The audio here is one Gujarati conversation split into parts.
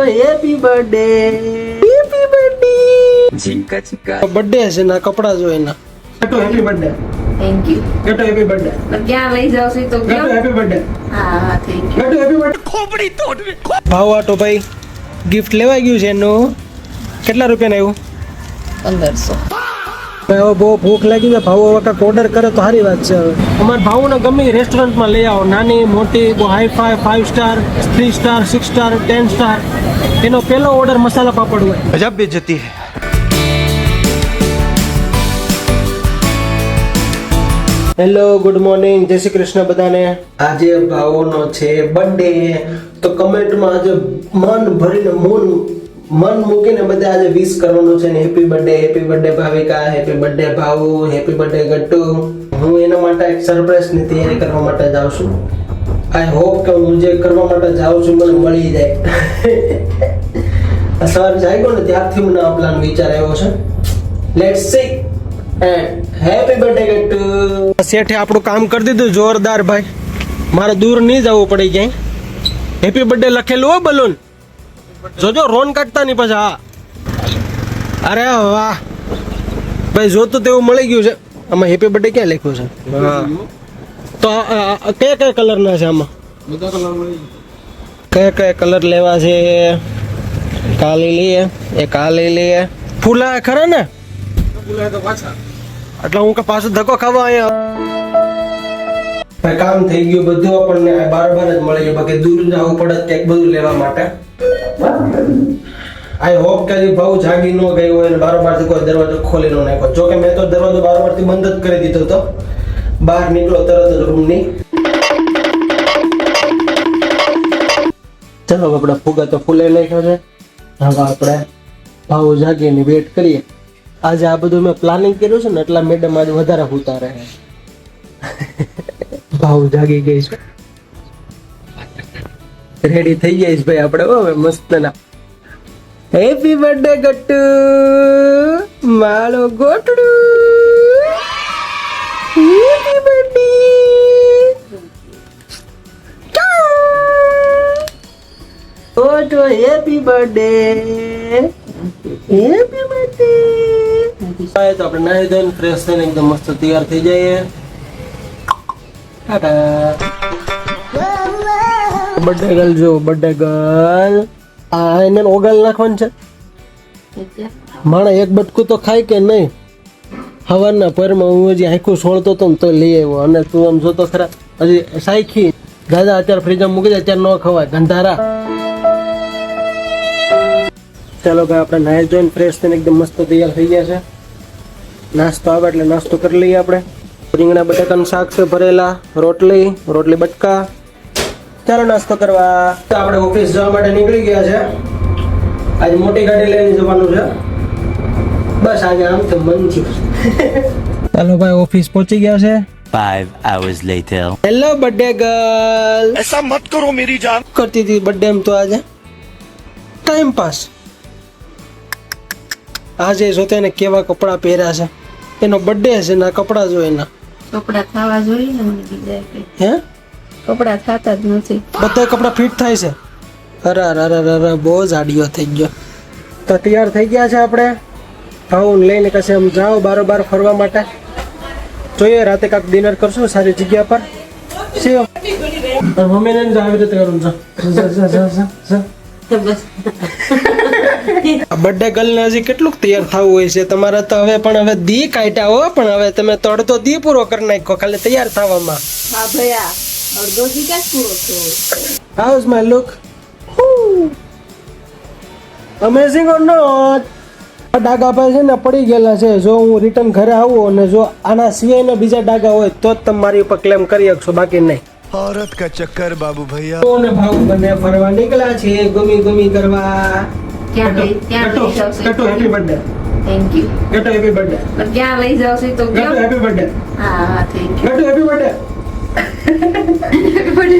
Happy birthday, happy birthday. ચીકા ચીકા બર્થડે છે ના કપડા જો એના. Gattu happy birthday. Thank you. Gattu happy birthday. ક્યાં લઈ જાવ છો તો ગટુ હેપી બર્થડે. હા thank you. Gattu happy birthday. ખોપડી તોડ. ભાવ આટો ભાઈ ગિફ્ટ લેવાઈ ગયું છે એનું. કેટલા રૂપિયાનું આવ્યું? 1500. હવે બહુ ભૂખ લાગી છે. ભાવ હવે કાંઈક ઓર્ડર કરે તો સારી વાત છે. હવે અમારા ભાવને ગમે રેસ્ટોરન્ટમાં લઈ આવો, નાની મોટી, બહુ hi fi, 5 star, 3 star, 6 star, 10 star, એનો પહેલો ઓર્ડર મસાલા પાપડ હોય. ગજબ બેइज्जती है. હેલો, ગુડ મોર્નિંગ, જય શ્રી કૃષ્ણ બધાને. આજે ભાવોનો છે બર્થડે, તો કમેન્ટમાં આજે મન ભરીને મન મૂકીને બધા આજે વિશ કરવાનું છે ને happy birthday Bhavika, happy birthday ભાઉ, હેપી બર્થડે ગટ્ટુ. હું એના માટે એક સરપ્રાઈઝની તૈયારી કરવા માટે જાઉં છું. આઈ હોપ કે હું જે કરવા માટે જાઉં છું મને મળી જાય. સવાર જાગ્યો ને ત્યારથી મને આ પ્લાન વિચાર આવ્યો છે. Let's see and happy birthday Gattu. શેઠે આપણું કામ કરી દીધું જોરદાર ભાઈ. મારે દૂર નહીં જવું પડે ક્યાંય. હેપી બર્થડે લખેલું હો બલૂન. જોજો રોન કાઢતા નહીં પછી. હા, અરે વાહ ભાઈ, જોતું તેવું મળી ગયું છે. આમાં હેપી બર્થડે ક્યાં લખ્યું છે? હા, તો કયા કયા કલરના છે આમાં? બધા કલર મળી. કયા કયા કલર લેવા છે? કા લઈ લઈએ, એક આ લઈ લઈએ. ફૂલા ખરા ને? ફૂલા તો પાછા. એટલે હું કે પાછો ધક્કો ખાવા અહીંયા. ભાઈ કામ થઈ ગયું બધું, આપણને બાર જ મળી ગયું. બાકી દૂર જવું પડે ક્યાંક બધું લેવા માટે. આઈ હોપ કે ભાવ જાગી ન ગઈ હોય અને બારોબારથી કોઈ દરવાજો ખોલી ન નાખ્યો. જો કે મેં તો દરવાજો બારોબારથી બંધ જ કરી દીધો હતો. બહાર નીકળો તરત જ રૂમની. ચલો આપણે ફુગા તો ફૂલે નાખ્યો છે. હવે આપણે ભાવ જાગીને વેટ કરીએ. આજે આ બધું મેં પ્લાનિંગ કર્યું છે ને એટલા મેડમ આજે વધારે સૂતા રહે. ભાવ જાગી ગઈ છે. રેડી થઈ જઈશ ભાઈ આપણે. હવે મસ્ત ના હેપી બર્થડે ગટ્ટુ, મારો ગોટડુ. Happy birthday. ઓટો હેપી બર્થડે, હેપી બર્થડે. તો આપણે નાહી ધોઈને ફ્રેશ થઈને એકદમ મસ્ત તૈયાર થઈ જઈએ. ટાટા. બર્થડે ગર્લ જો, બર્થડે ગર્લ. આ એને ઓગળ નાખવાનું છે. માણા એક બટકું તો ખાય કે નહીં? હવારના પરમાં હું હજી આખું છોડતો હતો ને તો લઈ આવ્યો. અને તું આમ જોતો ખરા હજી સાઈખી દાદા અત્યારે ફ્રીજમાં મૂકી દે, અત્યારે ન ખવાય ગંધારા. ચાલો ભાઈ આપણે નાહી જોઈને ફ્રેશ થઈને એકદમ મસ્ત તૈયાર થઈ ગયા છે. નાસ્તો આવે એટલે નાસ્તો કરી લઈએ આપણે. રીંગણા બટાકાનું શાક છે ભરેલા, રોટલી બટકા. ચાલો નાસ્તો કરવા. આપણે ઓફિસ જવા માટે નીકળી ગયા છે. આજે મોટી ગાડી લઈને જવાનું છે. બસ આજે આમ તો મન છે. ચાલો ભાઈ ઓફિસ પહોંચી ગયા છે. 5 hours later. Hello birthday girl. ऐसा मत करो मेरी जान. કરતી હતી બર્થડે એમ તો આજે ટાઈમ પાસ. આજે જોતે એને કેવા કપડા પહેર્યા છે. એનો બર્થડે છે ને કપડા જો એના. કપડા ખાવા જોઈએ ને મને બીજા કઈ. હે? કપડા ખાતા જ નથી. બધા કપડા ફિટ થાય છે. અરે અરે અરે બહુ જાડીઓ થઈ ગયો. તો તૈયાર થઈ ગયા છે આપણે. ભાવ લઈને કશે આમ જાઓ બારોબાર ફરવા માટે. જોઈએ રાતે કાંક ડિનર કરશું સારી જગ્યા પર. મમ્મીને આવી રીતે કરું છું. બર્થડે ગર્લ ને હજી કેટલું તૈયાર થવું હોય છે તમારે તો. હવે પણ હવે દી કાઢ્યા હો, પણ હવે તમે તો અડધો દી પૂરો કરી નાખો ખાલી તૈયાર થવામાં. હા ભયા, અડધો દી ક્યાં પૂરો થયો? How's my look? Amazing or not? આ ડાઘા ભાઈ છે ને પડી ગયેલા છે. જો હું રિટર્ન ઘરે આવું અને જો આના સિવાયના બીજા ડાઘા હોય તો જ તમે મારી ઉપર ક્લેમ કરી શકશો, બાકી નહીં. औरत का चक्कर बाबू भैया. તો ને ભાવ બંને ફરવા નીકળ્યા છે ગમી કરવા. ક્યાં લઈ જાવ છો? Gattu happy birthday. Thank you. Gattu happy birthday. ક્યાં લઈ જાવ છો તો ગટ્ટુ હેપી બર્થડે. હા thank you. Gattu happy birthday.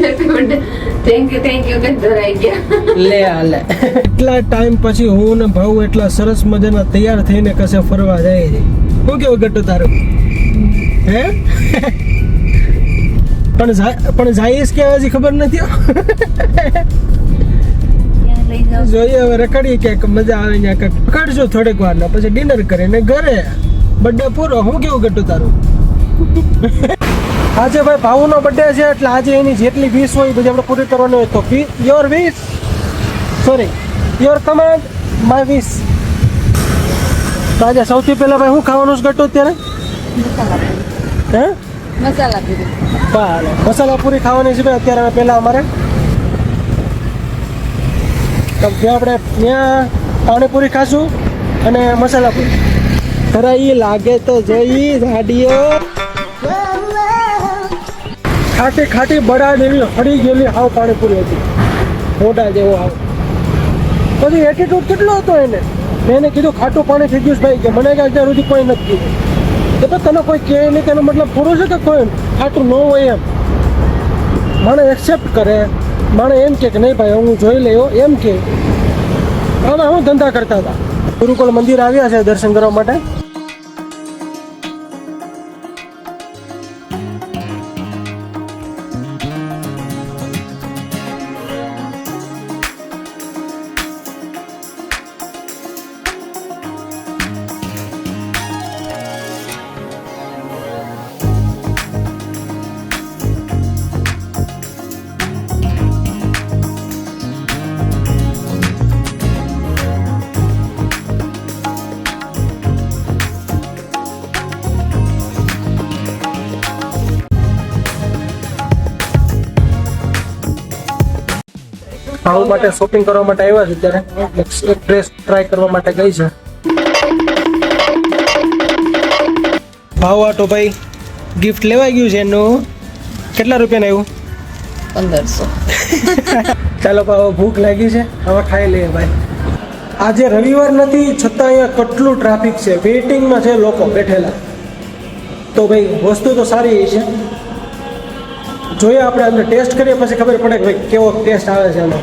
Happy birthday. Thank you કે ધરાઈ ગયા. લે આલે. એટલા ટાઈમ પછી હું ને ભાવ એટલા સરસ મજાના તૈયાર થઈને કશે ફરવા જાય છે. શું કેવું ગટ્ટુ તારું? હે? પણ જઈશ કે હજી ખબર નથી. લઈ જાઓ. જોઈએ હવે રખડીએ ક્યાંક મજા આવે ત્યાં કંઈક રખડશું થોડીક વાર ને પછી ડિનર કરીને ઘરે બર્થડે પૂરો. હું કેવું ગટુ તારું? આજે ભાઈ ભાવુનો બર્થડે છે એટલે આજે એની જેટલી વિશ હોય બધી આપણે પૂરી કરવાની હોય તો your wish sorry your command my wish. તો આજે સૌથી પહેલા ભાઈ શું ખાવાનું છે ગટુ અત્યારે? હે મસાલા પૂરી. બરાબર મસાલા પૂરી ખાવાની છે ભાઈ અત્યારે પહેલા અમારે. તો આપણે ત્યાં પાણીપુરી ખાશું અને મસાલા પૂરી ધરાઈ લાગે તો જોઈ ગાડીઓ ખાટી ખાટી બડા જેવી હળી ગયેલી હાવ પાણીપુરી હતી મોટા જેવો હાવ. પછી એટીટ્યુડ કેટલો હતો એને. મેં એને કીધું ખાટું પાણી થઈ ગયું છે ભાઈ કે મને કાંઈ અત્યાર સુધી કોઈ નથી કીધું. તો પણ તને કોઈ કહે નહીં તેનો મતલબ પૂરો છે કે કોઈ ખાટું ન હોય એમ. મને એક્સેપ્ટ કરે મને એમ કે નહીં ભાઈ હું જોઈ લઉં એમ કે. હવે હું ધંધા કરતા હતા. ગુરુકુળ મંદિર આવ્યા છે દર્શન કરવા માટે. ભાવ માટે શોપિંગ કરવા માટે આવ્યા છે અત્યારે. એક ડ્રેસ ટ્રાય કરવા માટે ગઈ છે. ભાવ આટો ભાઈ ગિફ્ટ લેવાઈ ગયું છે એનું. કેટલા રૂપિયાનું આવ્યું? 1500. ચાલો ભાઈ ભૂખ લાગી છે હવે ખાઈ લઈએ ભાઈ. આજે રવિવાર નથી છતાં અહીંયા કેટલું ટ્રાફિક છે. વેઇટિંગમાં છે લોકો બેઠેલા. તો ભાઈ વસ્તુ તો સારી છે. જોઈએ આપણે અંદર ટેસ્ટ કરીએ પછી ખબર પડે કે ભાઈ કેવો ટેસ્ટ આવે છે એનો.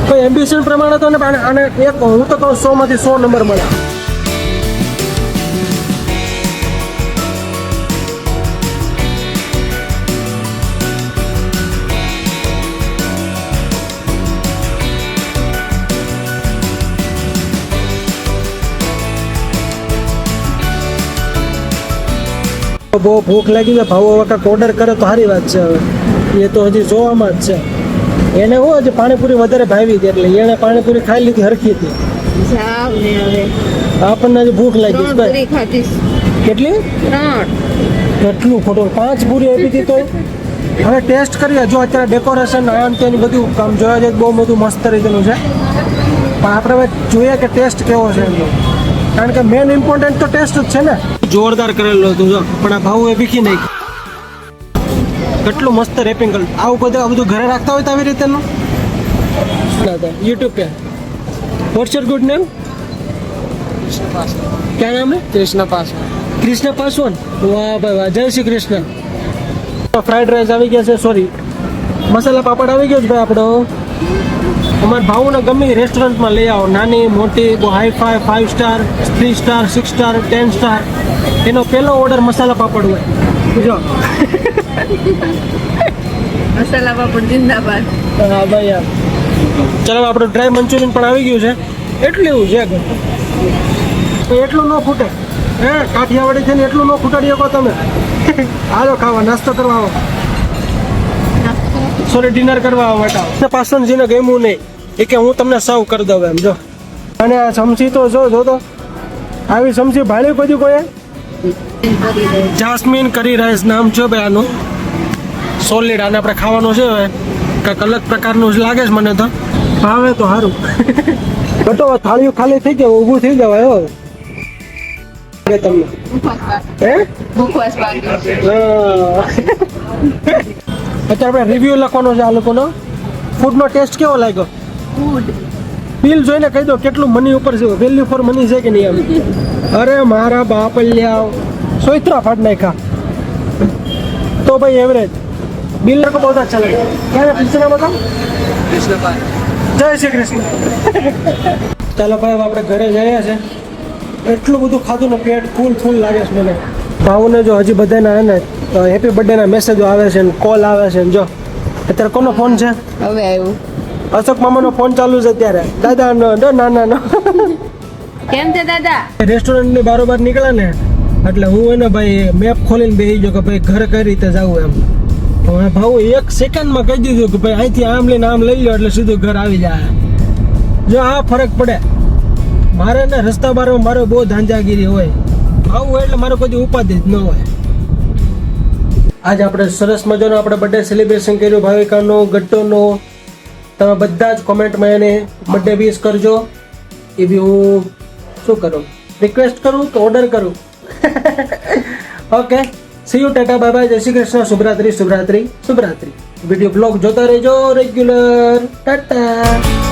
કોઈ એમ્બિશન પ્રમાણે તો આને એક હું તો કહું 100 માંથી 100 નંબર મળે. બહુ ભૂખ લાગી છે. ભાવો વખત ઓર્ડર કરે તો સારી વાત છે. હવે એ તો હજી જોવામાં જ છે. એને હું હજી પાણીપુરી વધારે ભાવી હતી એટલે એને પાણીપુરી ખાઈ લીધી હરખી હતી. જાવ ને હવે. આપણને હજી ભૂખ લાગી છે 3 પૂરી ખાધીશ. કેટલી? 3. કેટલું ખોટું 5 પૂરી આપી હતી તો. હવે ટેસ્ટ કરીએ. જો અત્યારે ડેકોરેશન આમ તેની બધું કામ જોયા જાય બહુ બધું મસ્ત રીતનું છે. પણ આપણે હવે જોઈએ કે ટેસ્ટ કેવો છે એનો. કારણ કે મેન ઇમ્પોર્ટન્ટ તો ટેસ્ટ જ છે ને. જોરદાર કરેલું હતું જો પણ આ ભાવ એ ભીખી નહીં. કેટલું મસ્ત રેપિંગ કરેલું. આવું બધું ઘરે રાખતા હોય તો આવી રીતેનું યુટ્યુબ पे व्हाट्स योर गुड नेम? क्या नाम है? कृष्ण पासवान. કૃષ્ણ પાસવાન. વાહ ભાઈ વાહ જય શ્રી કૃષ્ણ. ફ્રાઈડ રાઈસ આવી ગયા છે. સોરી મસાલા પાપડ આવી ગયો છે ભાઈ આપણો. અમારા ભાવને ગમે રેસ્ટોરન્ટમાં લઈ આવો. નાની મોટી બહુ hi fi 5 star 3 star 6 star 10 star એનો પહેલો ઓર્ડર મસાલા પાપડ હોય. જો મસાલા પાપડ જિંદાબાદ. હા ભાઈ યાર. ચલો આપણું ડ્રાય મંચુરિયન પણ આવી ગયું છે. એટલું એવું છે તો એટલું ન ખૂટે. હે કાઠિયાવાડી છે ને એટલું ન ખૂટાડી શકો તમે. હાલો ખાવા નાસ્તો કરવા આવો. સોરી ડિનર કરવા આવો માટે પાસવાનજીને ગમ્યું નહીં. એ કે હું તમને સર્વ કરી દઉં એમ. જો અને આ ચમચી તો જો તો આવી ચમચી ભાળી બધી કોઈ. જાસ્મીન કરી રાઈસ નામ છે ભાઈ આનું. સોલિડ આને આપણે ખાવાનું છે હવે કંઈક અલગ પ્રકારનું જ લાગે છે મને તો. ભાવે તો સારું. બટો થાળીઓ ખાલી થઈ ગયા ઊભું થઈ જવાય હો તમને. હે મુખવાસ બાકી છે. અત્યારે આપણે રિવ્યુ લખવાનો છે આ લોકોનો. ફૂડનો ટેસ્ટ કેવો લાગ્યો? ફૂડ. બિલ જોઈને કહી દો કેટલું મની ઉપર છે. વેલ્યુ ફોર મની છે કે નહીં આમ? અરે મારા બાપલ્યા સોયત્રા ફાટ નાખ્યા. તો ભાઈ એવરેજ બિલ को बहुत अच्छा लगा. क्या है पिछला बताओ? कृष्ण पासवान. જય શ્રી કૃષ્ણ. ચાલો ભાઈ હવે આપણે ઘરે જઈએ છે. એટલું બધું ખાધું ને પેટ ફૂલ લાગે છે મને. ભાવને જો હજી બધાના હે ને હેપી બર્થડેના મેસેજો આવે છે ને કોલ આવે છે ને જો અત્યારે કોનો ફોન છે? હવે આવ્યું. અશોક મામાનો ફોન ચાલુ છે અત્યારે. દાદાનો નાનાનો. કેમ છે દાદા? રેસ્ટોરન્ટની બારોબાર નીકળ્યા ને એટલે હું એને ભાઈ મેપ ખોલીને બેસી ગયો કે ભાઈ ઘરે કઈ રીતે જવું એમ. હવે ભાવ 1 સેકન્ડમાં કહી દીધું કે ભાઈ અહીંથી આમ લઈને આમ લઈ લો એટલે સીધું ઘર આવી જાય. જો આ ફરક પડે. મારે ને રસ્તા બારમાં મારો બહુ ધાંજાગીરી હોય. આવું હોય એટલે મારો કોઈ ઉપાધિ જ ન હોય. આજે આપણે સરસ મજાનો આપણે બર્થડે સેલિબ્રેશન કર્યું ભાવિકાનો ગટ્ટોનો. તમે બધા જ કોમેન્ટમાં એને બર્થડે વિશ કરજો. એ બી હું શું કરું, રિક્વેસ્ટ કરું કે ઓર્ડર કરું? Okay, C you, Tata, bye bye, જય શ્રી કૃષ્ણ, શુભરાત્રી. વિડીયો બ્લોગ જોતા રહેજો રેગ્યુલર. ટાટા.